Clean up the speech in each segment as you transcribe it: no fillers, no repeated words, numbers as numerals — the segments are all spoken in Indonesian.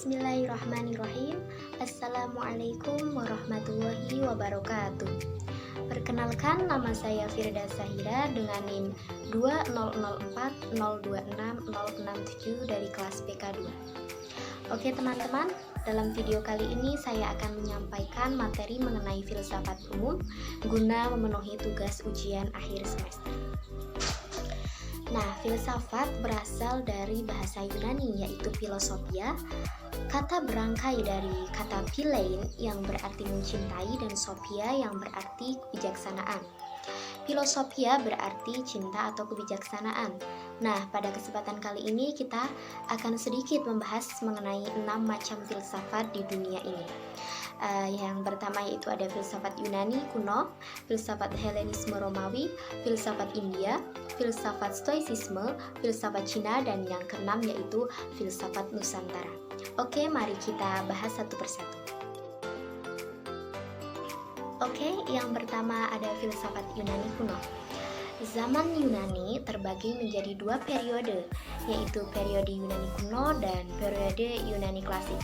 Bismillahirrahmanirrahim. Assalamualaikum warahmatullahi wabarakatuh. Perkenalkan, nama saya Firda Sahira dengan NIM 20040266067 dari kelas PK2. Oke teman-teman, dalam video kali ini saya akan menyampaikan materi mengenai filsafat umum guna memenuhi tugas ujian akhir semester. Nah, filsafat berasal dari bahasa Yunani yaitu philosophia. Kata berangkai dari kata philein yang berarti mencintai dan sophia yang berarti kebijaksanaan. Philosophia berarti cinta atau kebijaksanaan. Nah, pada kesempatan kali ini kita akan sedikit membahas mengenai 6 macam filsafat di dunia ini. Yang pertama yaitu ada filsafat Yunani kuno, filsafat Helenisme Romawi, filsafat India, filsafat Stoicisme, filsafat Cina, dan yang keenam yaitu filsafat Nusantara. Oke, mari kita bahas satu persatu. Oke, yang pertama ada filsafat Yunani kuno. Zaman Yunani terbagi menjadi 2 periode, yaitu periode Yunani kuno dan periode Yunani klasik.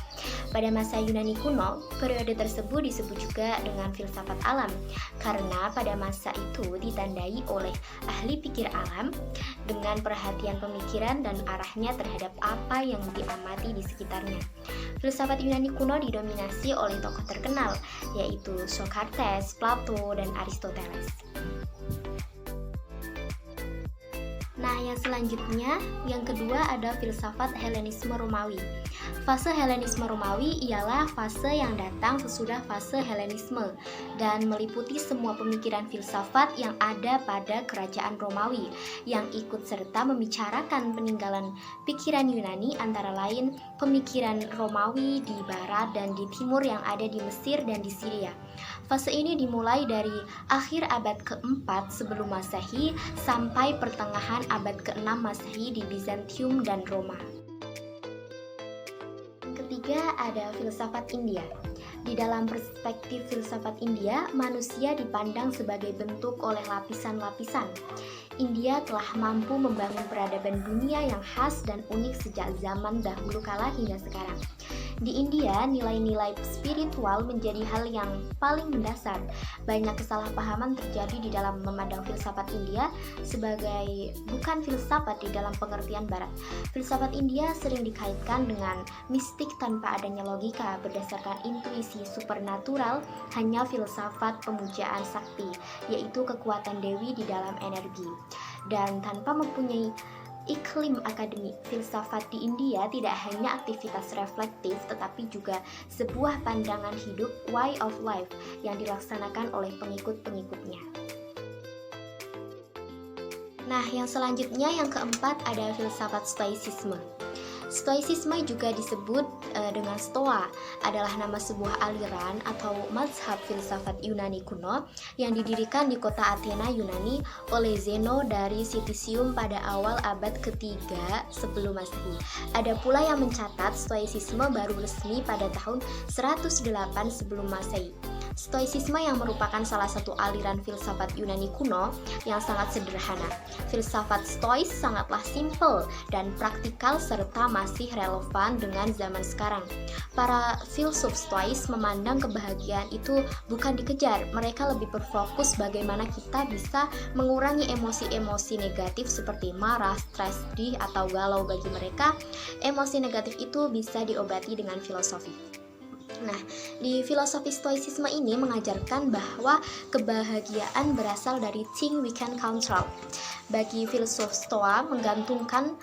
Pada masa Yunani kuno, periode tersebut disebut juga dengan filsafat alam, karena pada masa itu ditandai oleh ahli pikir alam dengan perhatian pemikiran dan arahnya terhadap apa yang diamati di sekitarnya. Filsafat Yunani kuno didominasi oleh tokoh terkenal, yaitu Socrates, Plato, dan Aristoteles. Nah, yang selanjutnya, yang kedua ada filsafat Helenisme Romawi. Fase Helenisme Romawi ialah fase yang datang sesudah fase Helenisme dan meliputi semua pemikiran filsafat yang ada pada kerajaan Romawi yang ikut serta membicarakan peninggalan pikiran Yunani, antara lain pemikiran Romawi di barat dan di timur yang ada di Mesir dan di Syria. Fase ini dimulai dari akhir abad ke-4 sebelum Masehi sampai pertengahan abad ke-6 Masehi di Bizantium dan Roma. Yang ketiga ada filsafat India. Di dalam perspektif filsafat India, manusia dipandang sebagai bentuk oleh lapisan-lapisan. India telah mampu membangun peradaban dunia yang khas dan unik sejak zaman dahulu kala hingga sekarang. Di India, nilai-nilai spiritual menjadi hal yang paling mendasar. Banyak kesalahpahaman terjadi di dalam memandang filsafat India sebagai bukan filsafat di dalam pengertian barat. Filsafat India sering dikaitkan dengan mistik tanpa adanya logika, berdasarkan intuisi supernatural, hanya filsafat pemujaan sakti, yaitu kekuatan dewi di dalam energi. Dan tanpa mempunyai iklim akademik, filsafat di India tidak hanya aktivitas reflektif tetapi juga sebuah pandangan hidup, way of life, yang dilaksanakan oleh pengikut-pengikutnya. Nah, yang selanjutnya yang keempat ada filsafat Stoicisme. Stoicisme juga disebut dengan Stoa, adalah nama sebuah aliran atau mazhab filsafat Yunani kuno yang didirikan di kota Athena, Yunani oleh Zeno dari Citicium pada awal abad ketiga sebelum Masehi. Ada pula yang mencatat Stoicisme baru resmi pada tahun 108 sebelum Masehi. Stoicisme yang merupakan salah satu aliran filsafat Yunani kuno yang sangat sederhana. Filsafat Stois sangatlah simpel dan praktikal serta masih relevan dengan zaman sekarang. Para filsuf Stois memandang kebahagiaan itu bukan dikejar, mereka lebih berfokus bagaimana kita bisa mengurangi emosi-emosi negatif seperti marah, stres, sedih, atau galau. Bagi mereka, emosi negatif itu bisa diobati dengan filosofi. Nah, di filosofi Stoicisme ini mengajarkan bahwa kebahagiaan berasal dari thing we can control. Bagi filsuf Stoa, menggantungkan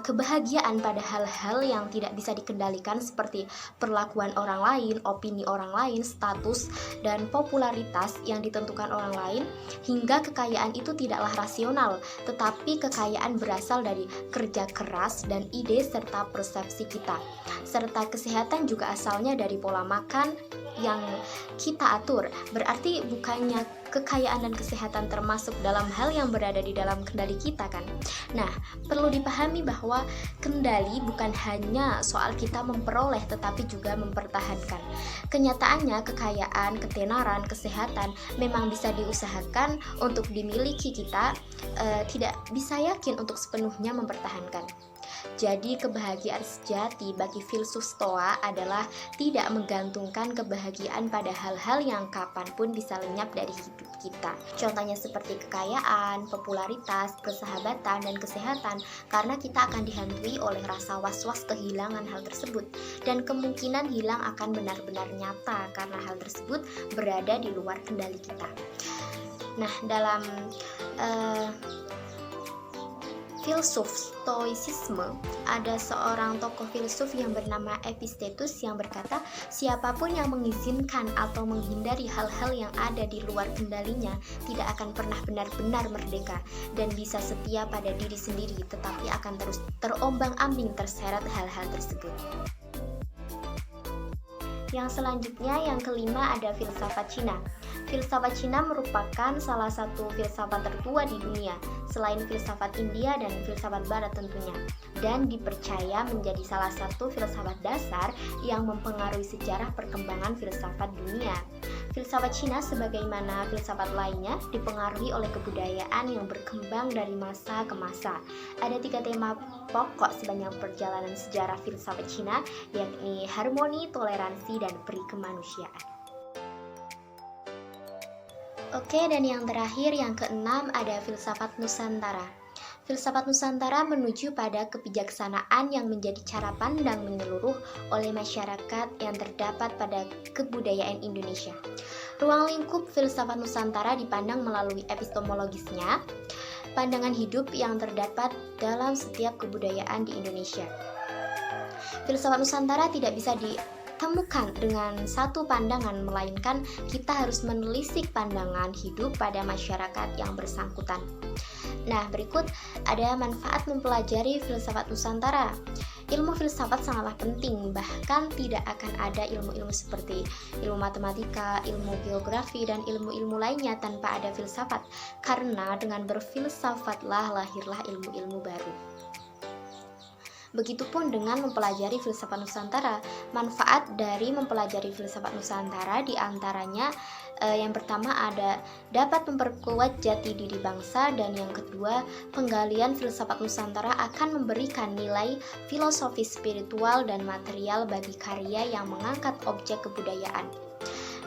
kebahagiaan pada hal-hal yang tidak bisa dikendalikan seperti perlakuan orang lain, opini orang lain, status, dan popularitas yang ditentukan orang lain, hingga kekayaan itu tidaklah rasional, tetapi kekayaan berasal dari kerja keras dan ide serta persepsi kita. Serta kesehatan juga asalnya dari pola makan yang kita atur. Berarti bukannya kekayaan dan kesehatan termasuk dalam hal yang berada di dalam kendali kita kan? Nah, perlu dipahami bahwa kendali bukan hanya soal kita memperoleh tetapi juga mempertahankan. Kenyataannya kekayaan, ketenaran, kesehatan memang bisa diusahakan untuk dimiliki kita, tidak bisa yakin untuk sepenuhnya mempertahankan. Jadi kebahagiaan sejati bagi filsuf Stoa adalah tidak menggantungkan kebahagiaan pada hal-hal yang kapanpun bisa lenyap dari hidup kita. Contohnya seperti kekayaan, popularitas, persahabatan, dan kesehatan, karena kita akan dihantui oleh rasa was-was kehilangan hal tersebut, dan kemungkinan hilang akan benar-benar nyata karena hal tersebut berada di luar kendali kita. Nah, dalam filsuf Stoicisme, ada seorang tokoh filsuf yang bernama Epictetus yang berkata, siapapun yang mengizinkan atau menghindari hal-hal yang ada di luar kendalinya tidak akan pernah benar-benar merdeka dan bisa setia pada diri sendiri, tetapi akan terus terombang-ambing terseret hal-hal tersebut. Yang selanjutnya, yang kelima, ada filsafat Cina. Filsafat Cina merupakan salah satu filsafat tertua di dunia, selain filsafat India dan filsafat Barat tentunya, dan dipercaya menjadi salah satu filsafat dasar yang mempengaruhi sejarah perkembangan filsafat dunia. Filsafat Cina sebagaimana filsafat lainnya dipengaruhi oleh kebudayaan yang berkembang dari masa ke masa. Ada 3 tema pokok sepanjang perjalanan sejarah filsafat Cina, yakni harmoni, toleransi, dan peri kemanusiaan. Oke, dan yang terakhir, yang keenam, ada filsafat Nusantara. Filsafat Nusantara menuju pada kebijaksanaan yang menjadi cara pandang menyeluruh oleh masyarakat yang terdapat pada kebudayaan Indonesia. Ruang lingkup filsafat Nusantara dipandang melalui epistemologisnya, pandangan hidup yang terdapat dalam setiap kebudayaan di Indonesia. Filsafat Nusantara tidak bisa ditemukan dengan satu pandangan, melainkan kita harus menelisik pandangan hidup pada masyarakat yang bersangkutan. Nah, berikut ada manfaat mempelajari filsafat Nusantara. Ilmu filsafat sangatlah penting, bahkan tidak akan ada ilmu-ilmu seperti ilmu matematika, ilmu geografi, dan ilmu-ilmu lainnya tanpa ada filsafat, karena dengan berfilsafatlah lahirlah ilmu-ilmu baru. Begitupun dengan mempelajari filsafat Nusantara. Manfaat dari mempelajari filsafat Nusantara diantaranya yang pertama ada dapat memperkuat jati diri bangsa, dan yang kedua, penggalian filsafat Nusantara akan memberikan nilai filosofis, spiritual, dan material bagi karya yang mengangkat objek kebudayaan.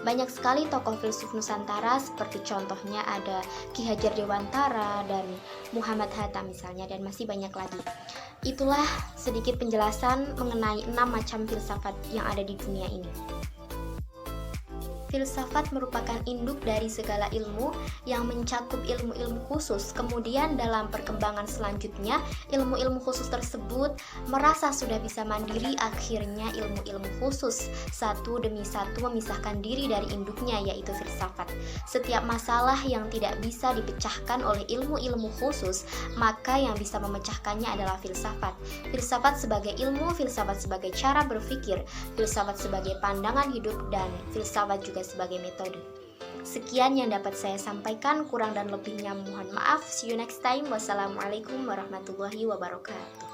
Banyak sekali tokoh filsuf Nusantara, seperti contohnya ada Ki Hajar Dewantara dan Muhammad Hatta misalnya, dan masih banyak lagi. Itulah sedikit penjelasan mengenai 6 macam filsafat yang ada di dunia ini. Filsafat merupakan induk dari segala ilmu yang mencakup ilmu-ilmu khusus. Kemudian dalam perkembangan selanjutnya, ilmu-ilmu khusus tersebut merasa sudah bisa mandiri. Akhirnya ilmu-ilmu khusus satu demi satu memisahkan diri dari induknya, yaitu filsafat. Setiap masalah yang tidak bisa dipecahkan oleh ilmu-ilmu khusus, maka yang bisa memecahkannya adalah filsafat. Filsafat sebagai ilmu, filsafat sebagai cara berpikir, filsafat sebagai pandangan hidup, dan filsafat juga sebagai metode. Sekian yang dapat saya sampaikan, kurang dan lebihnya mohon maaf. See you next time. Wassalamualaikum warahmatullahi wabarakatuh.